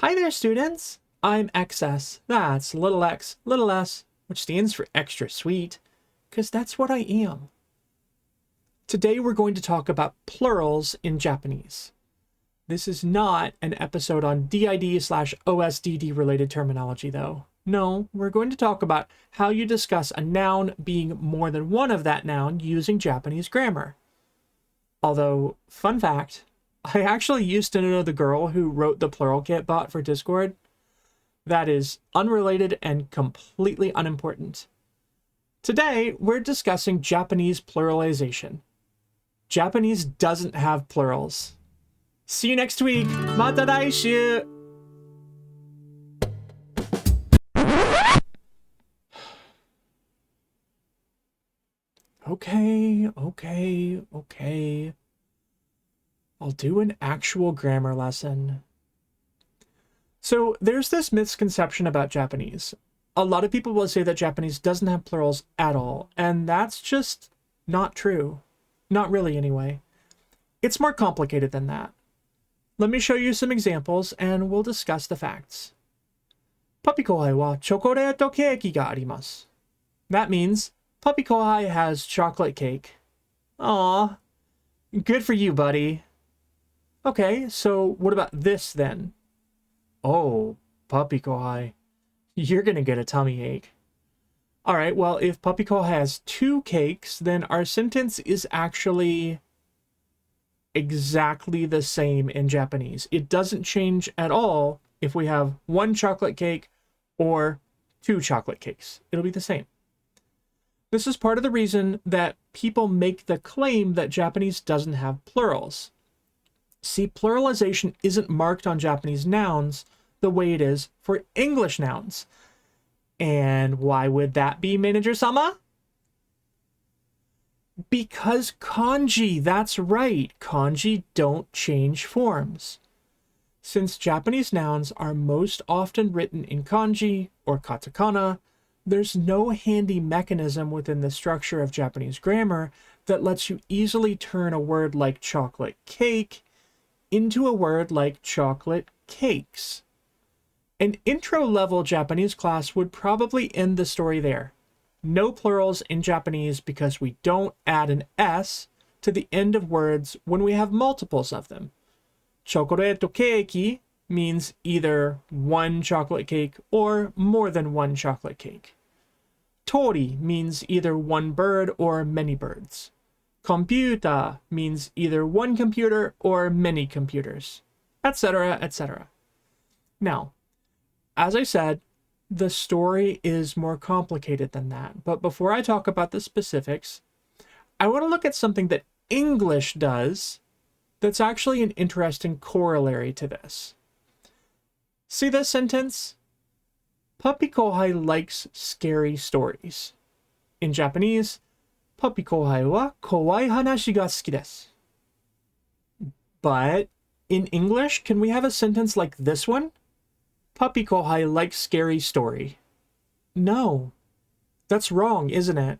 Hi there, students. I'm XS. That's little x, little s, which stands for extra sweet, because that's what I am. Today we're going to talk about plurals in Japanese. This is not an episode on DID/OSDD related terminology, though. No, we're going to talk about how you discuss a noun being more than one of that noun using Japanese grammar. Although, fun fact, I actually used to know the girl who wrote the plural kit bot for Discord. That is unrelated and completely unimportant. Today, we're discussing Japanese pluralization. Japanese doesn't have plurals. See you next week. Mata daishu! Okay. I'll do an actual grammar lesson. So there's this misconception about Japanese. A lot of people will say that Japanese doesn't have plurals at all, and that's just not true. Not really, anyway. It's more complicated than that. Let me show you some examples, and we'll discuss the facts. Puppy kohai wa chocolate keiki ga arimasu. That means puppy kohai has chocolate cake. Aw, good for you, buddy. Okay, so what about this then? Oh, puppy kohai, you're gonna get a tummy ache. All right, well, if puppy kohai has two cakes, then our sentence is actually exactly the same in Japanese. It doesn't change at all if we have one chocolate cake or two chocolate cakes. It'll be the same. This is part of the reason that people make the claim that Japanese doesn't have plurals. See, pluralization isn't marked on Japanese nouns the way it is for English nouns. And why would that be, Manager-sama? Because kanji, that's right, kanji don't change forms. Since Japanese nouns are most often written in kanji or katakana, there's no handy mechanism within the structure of Japanese grammar that lets you easily turn a word like chocolate cake into a word like chocolate cakes. An intro-level Japanese class would probably end the story there. No plurals in Japanese because we don't add an S to the end of words when we have multiples of them. Chocolate keiki means either one chocolate cake or more than one chocolate cake. Tori means either one bird or many birds. Computer means either one computer or many computers, etc., etc. Now, as I said, the story is more complicated than that. But before I talk about the specifics, I want to look at something that English does that's actually an interesting corollary to this. See this sentence? Puppy kohai likes scary stories. In Japanese, puppy kohai wa kowai hanashi ga suki desu. But in English, can we have a sentence like this one? Puppy kohai likes scary story. No, that's wrong, isn't it?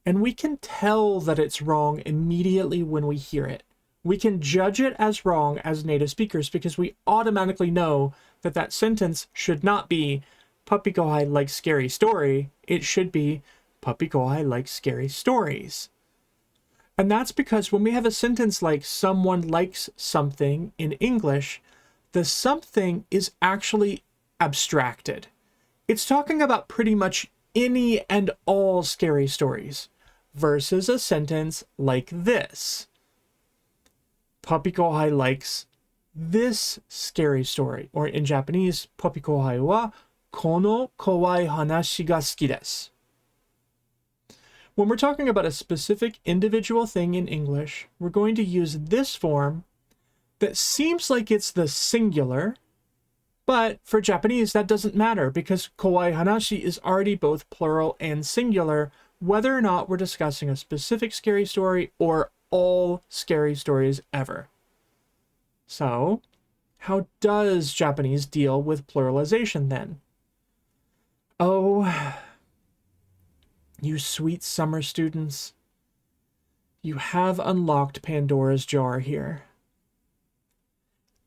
And we can tell that it's wrong immediately when we hear it. We can judge it as wrong as native speakers because we automatically know that that sentence should not be puppy kohai likes scary story. It should be puppy kohai likes scary stories. And that's because when we have a sentence like someone likes something in English, the something is actually abstracted. It's talking about pretty much any and all scary stories versus a sentence like this. Puppy kohai likes this scary story, or in Japanese, puppy kohai wa kono kowai hanashi ga suki desu. When we're talking about a specific individual thing in English, we're going to use this form that seems like it's the singular, but for Japanese that doesn't matter because kowai hanashi is already both plural and singular, whether or not we're discussing a specific scary story or all scary stories ever. So, how does Japanese deal with pluralization then? Oh, you sweet summer students, you have unlocked Pandora's jar here.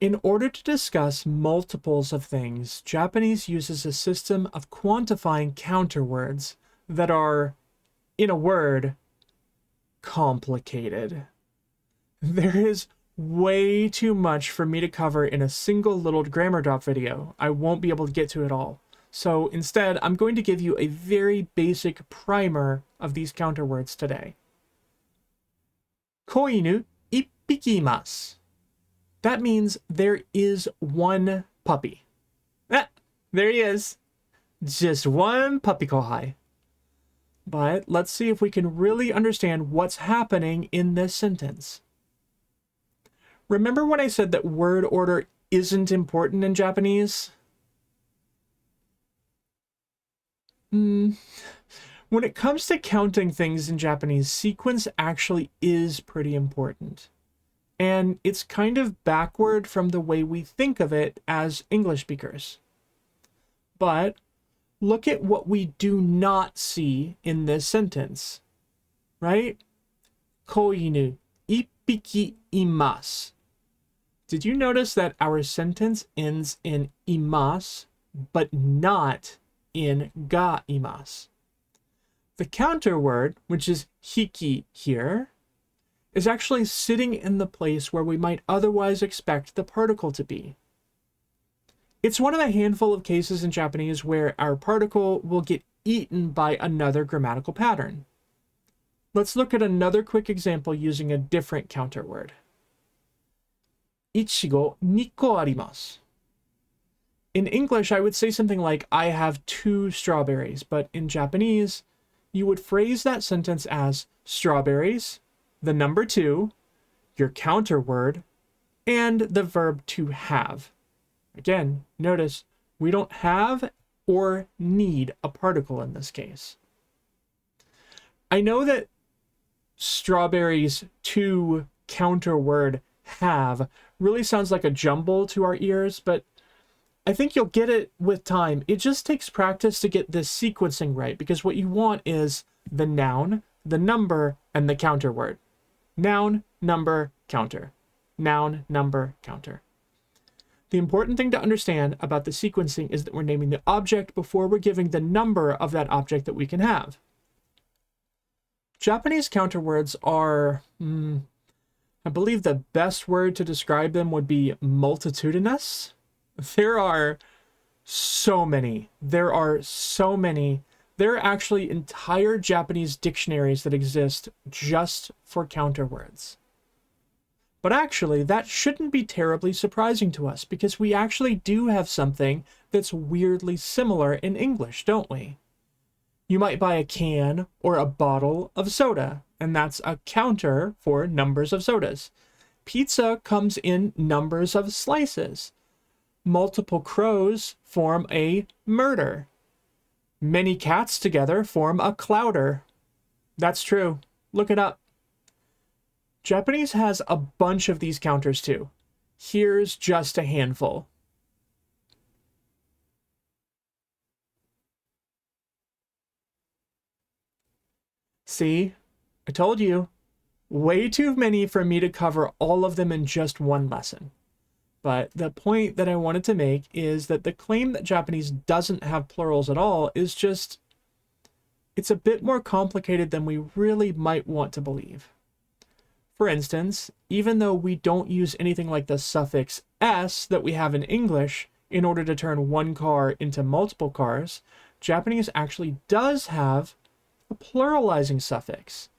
In order to discuss multiples of things, Japanese uses a system of quantifying counterwords that are, in a word, complicated. There is way too much for me to cover in a single little grammar drop video. I won't be able to get to it all. So instead, I'm going to give you a very basic primer of these counterwords today. Koinu ippiki imasu. That means there is one puppy. Ah, there he is. Just one puppy kohai. But let's see if we can really understand what's happening in this sentence. Remember when I said that word order isn't important in Japanese? When it comes to counting things in Japanese, sequence actually is pretty important. And it's kind of backward from the way we think of it as English speakers. But look at what we do not see in this sentence, right? Koinu ippiki imasu. Did you notice that our sentence ends in imasu, but not in ga imasu? The counter word, which is hiki here, is actually sitting in the place where we might otherwise expect the particle to be. It's one of a handful of cases in Japanese where our particle will get eaten by another grammatical pattern. Let's look at another quick example using a different counter word. Ichigo nikko arimasu. In English, I would say something like, I have 2 strawberries, but in Japanese, you would phrase that sentence as strawberries, the number 2, your counter word, and the verb to have. Again, notice we don't have or need a particle in this case. I know that strawberries to counter word have really sounds like a jumble to our ears, but I think you'll get it with time. It just takes practice to get this sequencing right, because what you want is the noun, the number, and the counter word. Noun, number, counter. Noun, number, counter. The important thing to understand about the sequencing is that we're naming the object before we're giving the number of that object that we can have. Japanese counterwords are, I believe the best word to describe them would be multitudinous. There are so many. There are actually entire Japanese dictionaries that exist just for counterwords. But actually, that shouldn't be terribly surprising to us, because we actually do have something that's weirdly similar in English, don't we? You might buy a can or a bottle of soda, and that's a counter for numbers of sodas. Pizza comes in numbers of slices. Multiple crows form a murder. Many cats together form a clouder. That's true. Look it up. Japanese has a bunch of these counters too. Here's just a handful. See? I told you. Way too many for me to cover all of them in just one lesson. But the point that I wanted to make is that the claim that Japanese doesn't have plurals at all is just, it's a bit more complicated than we really might want to believe. For instance, even though we don't use anything like the suffix s that we have in English in order to turn one car into multiple cars, Japanese actually does have a pluralizing suffix.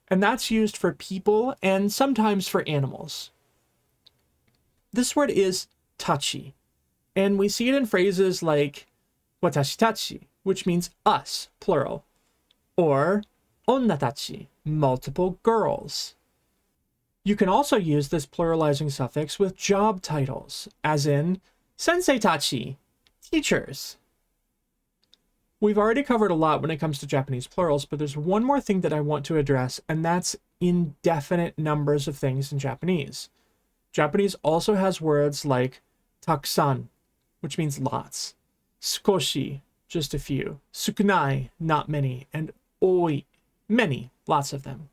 And that's used for people and sometimes for animals. This word is tachi, and we see it in phrases like watashi tachi, which means us, plural, or onna tachi, multiple girls. You can also use this pluralizing suffix with job titles, as in sensei tachi, teachers. We've already covered a lot when it comes to Japanese plurals, but there's one more thing that I want to address, and that's indefinite numbers of things in Japanese. Japanese also has words like takusan, which means lots, sukoshi, just a few, sukunai, not many, and oi, many, lots of them.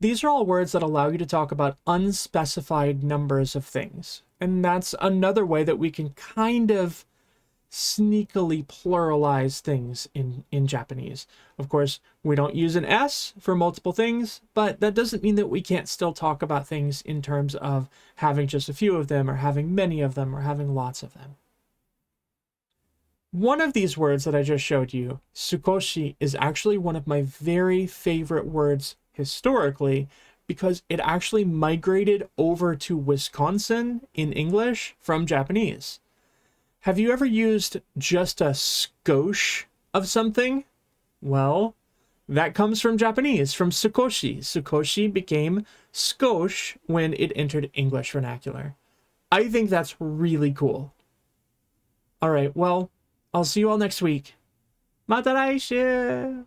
These are all words that allow you to talk about unspecified numbers of things. And that's another way that we can kind of sneakily pluralize things in Japanese. Of course, we don't use an S for multiple things, but that doesn't mean that we can't still talk about things in terms of having just a few of them, or having many of them, or having lots of them. One of these words that I just showed you, sukoshi, is actually one of my very favorite words historically, because it actually migrated over to Wisconsin in English from Japanese. Have you ever used just a skosh of something? Well, that comes from Japanese, from sukoshi. Sukoshi became skosh when it entered English vernacular. I think that's really cool. All right, well, I'll see you all next week. Mata laishu!